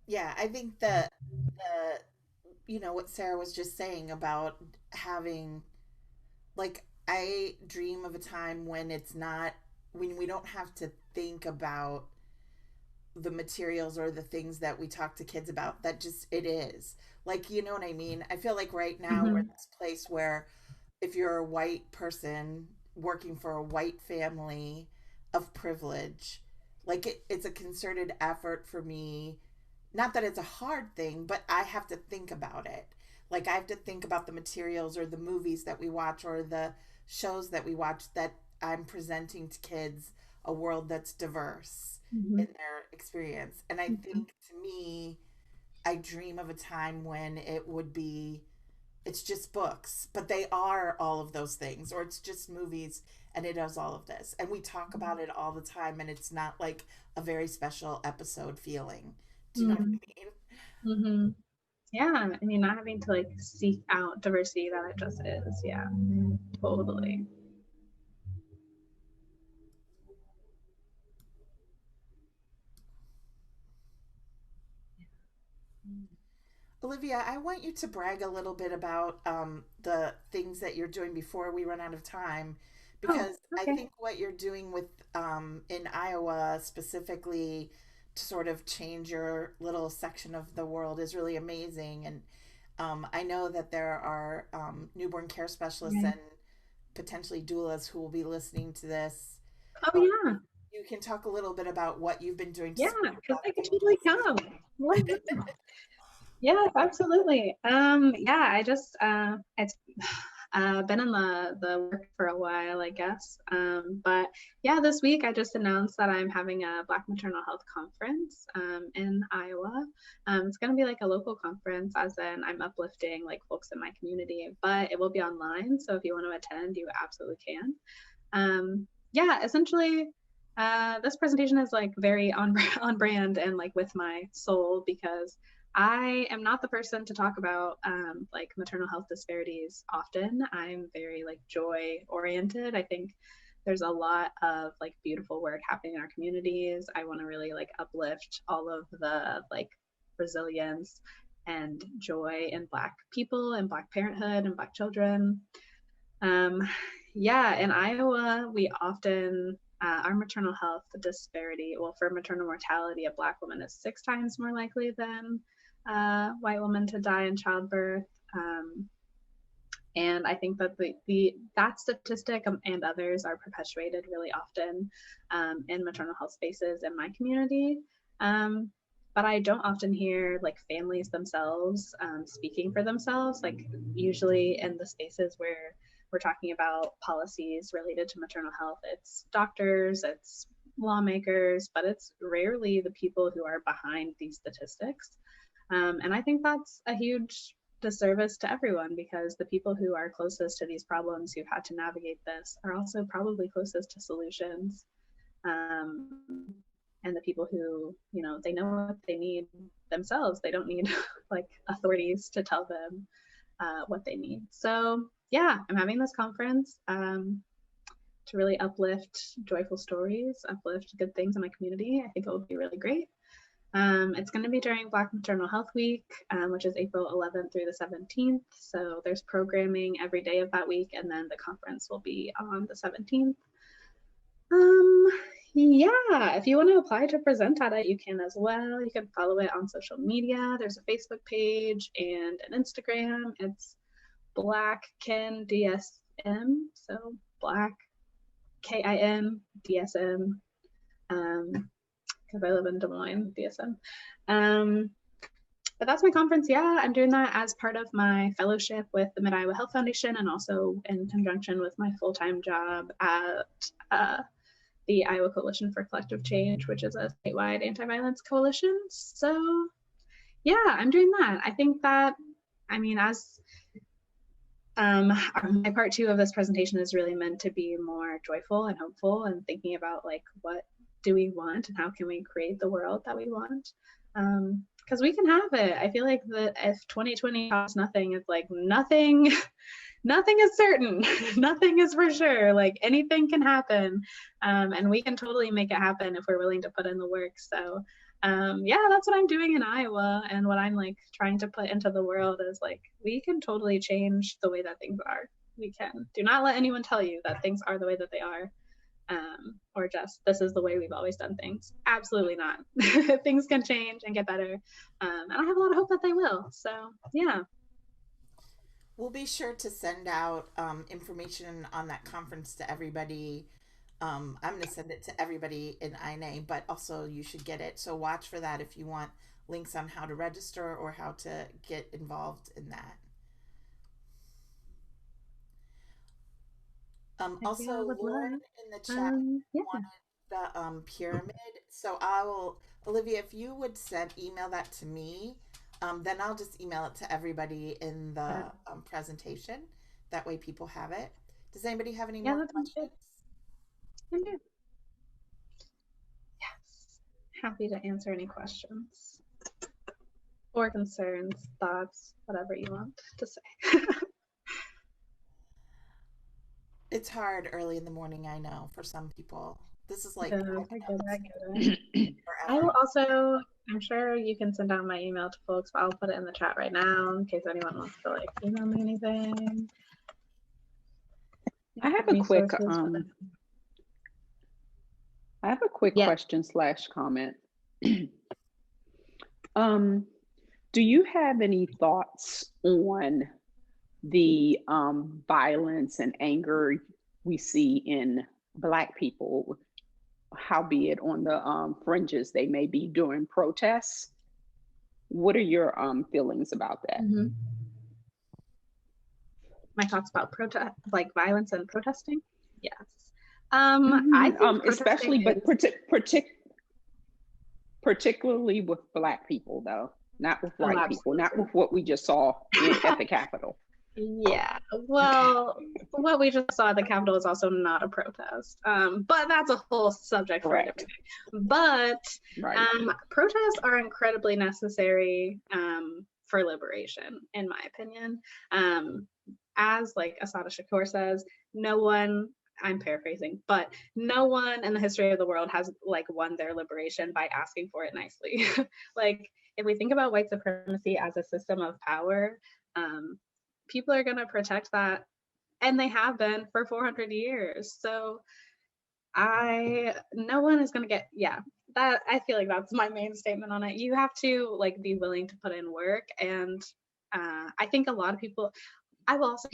Yeah, I think the what Sarah was just saying about having, like, I dream of a time when it's not, when we don't have to think about the materials or the things that we talk to kids about, that just it is. Like, you know what I mean? I feel like right now we're in this place where if you're a white person working for a white family of privilege, like it's a concerted effort for me. Not that it's a hard thing, but I have to think about it. Like I have to think about the materials or the movies that we watch or the shows that we watch, that I'm presenting to kids a world that's diverse in their experience. And I think, to me, I dream of a time when it would be, it's just books, but they are all of those things, or it's just movies and it does all of this. And we talk about it all the time, and it's not like a very special episode feeling. Do you know what I mean? Yeah, I mean, not having to like seek out diversity, that it just is. Yeah, totally. Olivia, I want you to brag a little bit about the things that you're doing before we run out of time, because okay. I think what you're doing with in Iowa specifically to sort of change your little section of the world is really amazing. And I know that there are newborn care specialists and potentially doulas who will be listening to this. Oh yeah. You can talk a little bit about what you've been doing. Yeah, because I can totally come. Yes, absolutely. Yeah, I just it's been in the work for a while, I guess. But yeah, this week I just announced that I'm having a Black maternal health conference in Iowa. It's going to be like a local conference, as in I'm uplifting like folks in my community, but it will be online. So if you want to attend, you absolutely can. Yeah, essentially, this presentation is like very on brand and like with my soul, because I am not the person to talk about like maternal health disparities often. I'm very like joy oriented. I think there's a lot of like beautiful work happening in our communities. I want to really like uplift all of the like resilience and joy in Black people and Black parenthood and Black children. Yeah, in Iowa, we often, our maternal health disparity, well, for maternal mortality, a Black woman is 6 times more likely than a white woman to die in childbirth. And I think that that statistic and others are perpetuated really often in maternal health spaces in my community. But I don't often hear like families themselves speaking for themselves, like usually in the spaces where we're talking about policies related to maternal health, it's doctors, it's lawmakers, but it's rarely the people who are behind these statistics. And I think that's a huge disservice to everyone, because the people who are closest to these problems, who've had to navigate this, are also probably closest to solutions. And the people who, you know, they know what they need themselves. They don't need like authorities to tell them what they need. So yeah, I'm having this conference to really uplift joyful stories, uplift good things in my community. I think it will be really great. It's going to be during Black Maternal Health Week, which is April 11th through the 17th. So there's programming every day of that week, and then the conference will be on the 17th. Yeah, if you want to apply to present at it, you can as well. You can follow it on social media. There's a Facebook page and an Instagram. It's Black Kin DSM, so Black KIN DSM. Because I live in Des Moines, DSM. But that's my conference. Yeah, I'm doing that as part of my fellowship with the Mid-Iowa Health Foundation, and also in conjunction with my full-time job at the Iowa Coalition for Collective Change, which is a statewide anti-violence coalition. So yeah, I'm doing that. I think that, I mean, as my part 2 of this presentation is really meant to be more joyful and hopeful, and thinking about like, what do we want and how can we create the world that we want? Because we can have it. I feel like that if 2020 costs nothing, it's like nothing is certain. Nothing is for sure. Like anything can happen, and we can totally make it happen if we're willing to put in the work. So yeah, that's what I'm doing in Iowa, and what I'm like trying to put into the world is like, we can totally change the way that things are. We can. Do not let anyone tell you that things are the way that they are, or just this is the way we've always done things. Absolutely not. Things can change and get better, and I have a lot of hope that they will. So yeah. We'll be sure to send out information on that conference to everybody. I'm going to send it to everybody in INA, but also you should get it. So watch for that if you want links on how to register or how to get involved in that. Also, Lauren in the chat wanted the pyramid. So I will, Olivia, if you would email that to me, then I'll just email it to everybody in the presentation. That way people have it. Does anybody have any more questions? I do. Yes. Happy to answer any questions or concerns, thoughts, whatever you want to say. It's hard early in the morning, I know, for some people. This is like, I get it. I will also, I'm sure you can send out my email to folks, but I'll put it in the chat right now in case anyone wants to like email me anything. I have a quick question / comment. Do you have any thoughts on the violence and anger we see in Black people, howbeit on the fringes they may be during protests? What are your feelings about that? Mm-hmm. My thoughts about protest, like violence and protesting? Yes. I think especially, but particularly with Black people, though, not with white people, not with what we just saw at the Capitol. Yeah, well, what we just saw at the Capitol is also not a protest, but that's a whole subject for a Correct. different day. But Right. protests are incredibly necessary for liberation, in my opinion. As like Assata Shakur says, no one, I'm paraphrasing, but no one in the history of the world has like won their liberation by asking for it nicely. Like if we think about white supremacy as a system of power, people are going to protect that, and they have been for 400 years. So no one is going to get, yeah, that, I feel like that's my main statement on it. You have to like be willing to put in work. And I think a lot of people, I will also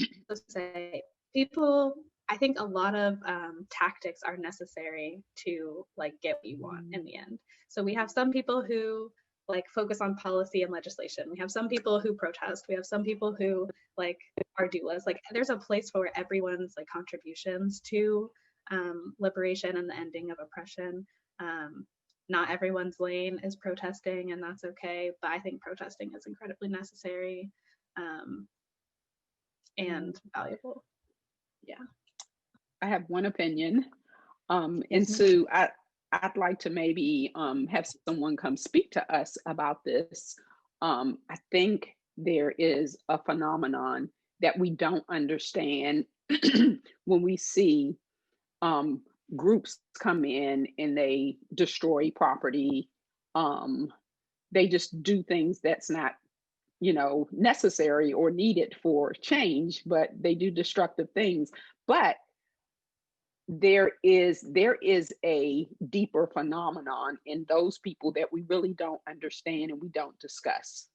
say people, I think a lot of tactics are necessary to like get what you want in the end. So we have some people who like focus on policy and legislation. We have some people who protest. We have some people who like are doulas. Like there's a place for everyone's like contributions to liberation and the ending of oppression. Not everyone's lane is protesting, and that's okay. But I think protesting is incredibly necessary and valuable. Yeah. I have one opinion. And Sue, I'd like to maybe have someone come speak to us about this. I think there is a phenomenon that we don't understand when we see groups come in and they destroy property. They just do things that's not, necessary or needed for change, but they do destructive things. But there is a deeper phenomenon in those people that we really don't understand and we don't discuss.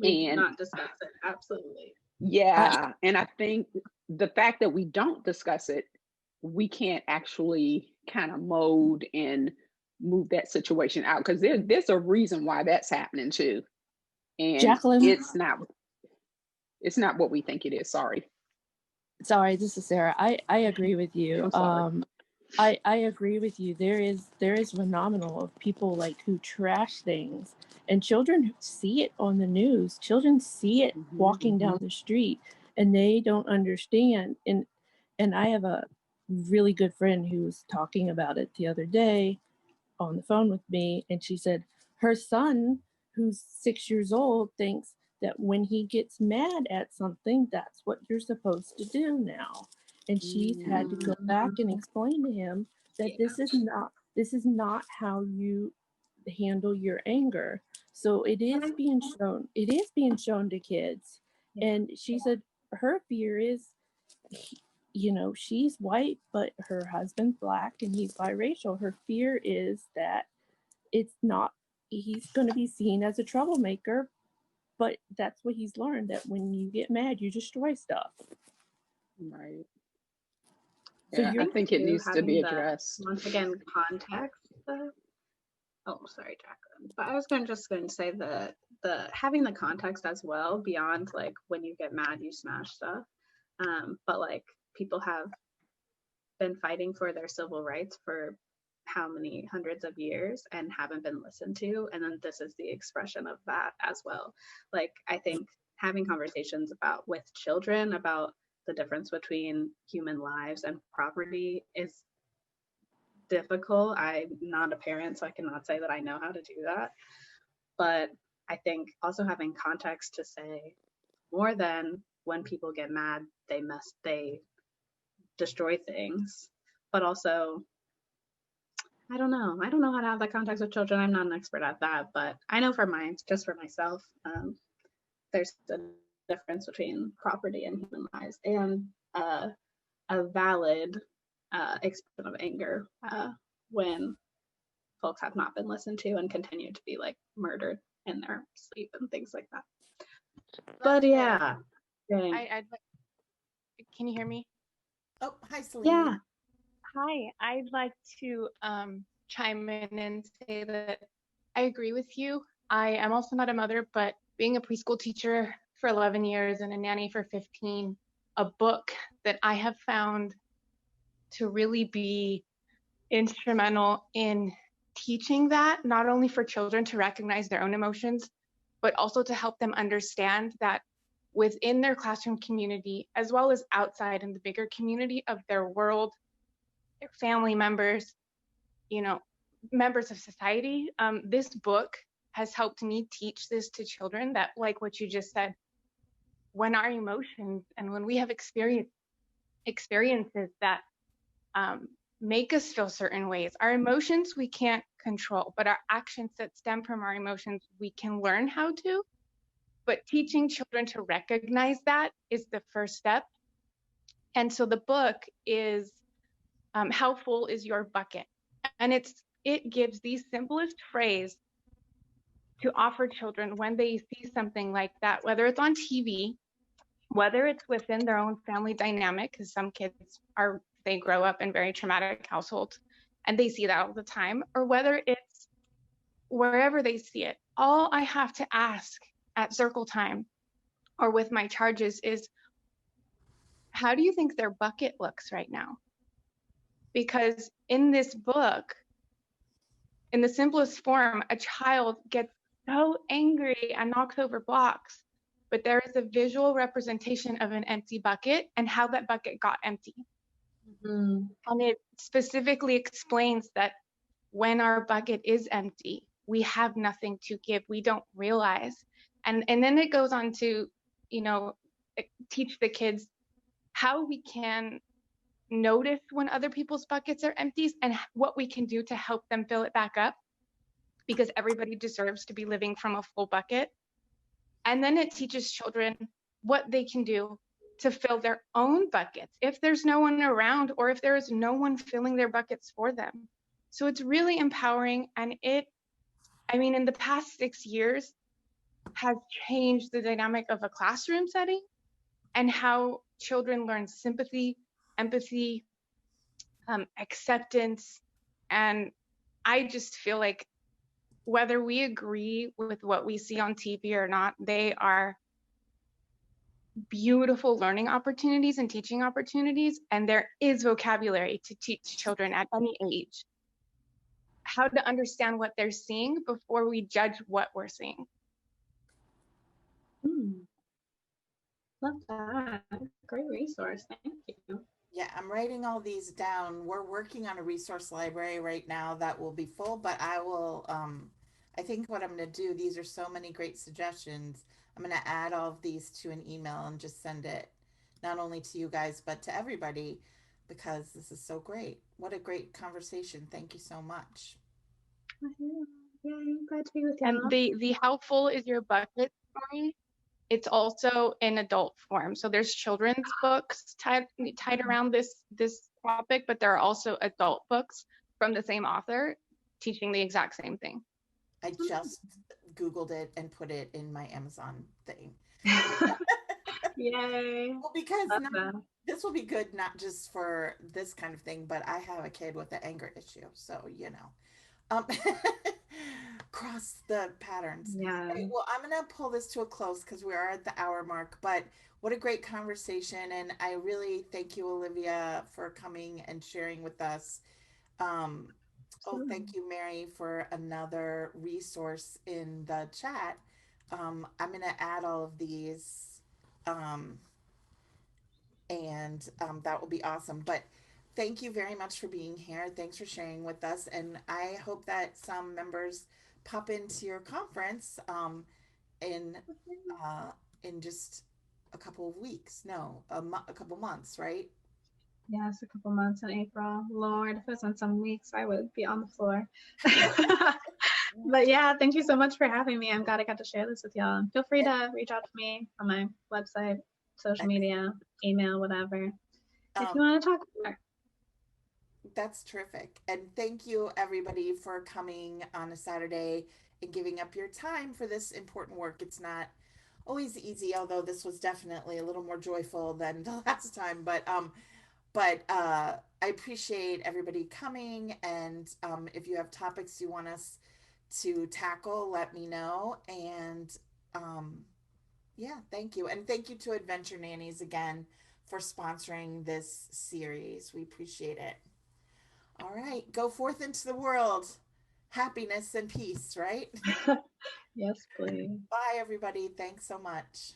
We do not discuss it, absolutely. Yeah, and I think the fact that we don't discuss it, we can't actually kind of mold and move that situation out, because there's a reason why that's happening too. And Jacqueline, it's not what we think it is. Sorry, this is Sarah. I agree with you. I agree with you. There is phenomenal of people like who trash things, and children see it on the news. Children see it walking down the street, and they don't understand. And I have a really good friend who was talking about it the other day on the phone with me, and she said her son, who's 6 years old, thinks that when he gets mad at something, that's what you're supposed to do now. And she's had to go back and explain to him that this is not how you handle your anger. So it is being shown to kids. And she said her fear is, she's white, but her husband's black and he's biracial. Her fear is that he's going to be seen as a troublemaker, but that's what he's learned, that when you get mad, you destroy stuff. Right. So yeah, I think it needs to be addressed. Once again, context. Oh, sorry, Jacqueline. But I was going to say the having the context as well, beyond like when you get mad, you smash stuff. But like people have been fighting for their civil rights for how many hundreds of years and haven't been listened to, and then this is the expression of that as well. Like I think having conversations with children about the difference between human lives and property is difficult. I'm not a parent, so I cannot say that I know how to do that, but I think also having context to say more than when people get mad they destroy things, but also I don't know how to have that context with children. I'm not an expert at that, but I know for myself, there's a difference between property and human lives, and a valid expression of anger when folks have not been listened to and continue to be like murdered in their sleep and things like that. But yeah, I'd can you hear me? Oh, hi, Celine. Yeah. Hi, I'd like to chime in and say that I agree with you. I am also not a mother, but being a preschool teacher for 11 years and a nanny for 15, a book that I have found to really be instrumental in teaching that, not only for children to recognize their own emotions, but also to help them understand that within their classroom community, as well as outside in the bigger community of their world, their family members, you know, members of society. This book has helped me teach this to children, that, like what you just said, when our emotions and when we have experiences that make us feel certain ways, our emotions we can't control, but our actions that stem from our emotions we can learn how to. But teaching children to recognize that is the first step. And so the book is How Full Is Your Bucket? And it gives the simplest phrase to offer children when they see something like that, whether it's on TV, whether it's within their own family dynamic, because some kids they grow up in very traumatic households and they see that all the time, or whether it's wherever they see it. All I have to ask at circle time or with my charges is, how do you think their bucket looks right now? Because in this book, in the simplest form, a child gets so angry and knocks over blocks, but there is a visual representation of an empty bucket and how that bucket got empty. Mm-hmm. And it specifically explains that when our bucket is empty, we have nothing to give. We don't realize. And then it goes on to, you know, teach the kids how we can notice when other people's buckets are empty and what we can do to help them fill it back up, because everybody deserves to be living from a full bucket. And then it teaches children what they can do to fill their own buckets if there's no one around, or if there is no one filling their buckets for them. So it's really empowering, and in the past 6 years has changed the dynamic of a classroom setting and how children learn sympathy, empathy, acceptance. And I just feel like whether we agree with what we see on TV or not, they are beautiful learning opportunities and teaching opportunities. And there is vocabulary to teach children at any age how to understand what they're seeing before we judge what we're seeing. Love that. Great resource. Thank you. Yeah, I'm writing all these down. We're working on a resource library right now that will be full, but I will, I think what I'm going to do, these are so many great suggestions. I'm going to add all of these to an email and just send it not only to you guys, but to everybody, because this is so great. What a great conversation. Thank you so much. Yeah, I'm glad to be with you. And the How Full Is Your Bucket story, it's also in adult form. So there's children's books tied around this topic, but there are also adult books from the same author teaching the exact same thing. I just Googled it and put it in my Amazon thing. Yay. Well, because this will be good, not just for this kind of thing, but I have a kid with an anger issue. So, you know, cross the patterns. Yeah. Okay, well, I'm going to pull this to a close because we are at the hour mark, but what a great conversation. And I really thank you, Olivia, for coming and sharing with us. Oh, thank you, Mary, for another resource in the chat. I'm going to add all of these, and that will be awesome. But thank you very much for being here. Thanks for sharing with us. And I hope that some members pop into your conference in just a couple of weeks. No, a couple months, right? Yes, a couple months in April. Lord, if it was in some weeks, I would be on the floor. But yeah, thank you so much for having me. I'm glad I got to share this with y'all. Feel free to reach out to me on my website, social media, email, whatever, if you want to talk more. That's terrific. And thank you, everybody, for coming on a Saturday and giving up your time for this important work. It's not always easy, although this was definitely a little more joyful than the last time. But I appreciate everybody coming. And if you have topics you want us to tackle, let me know. And yeah, thank you. And thank you to Adventure Nannies again for sponsoring this series. We appreciate it. All right, go forth into the world. Happiness and peace, right? Yes, please. Bye, everybody. Thanks so much.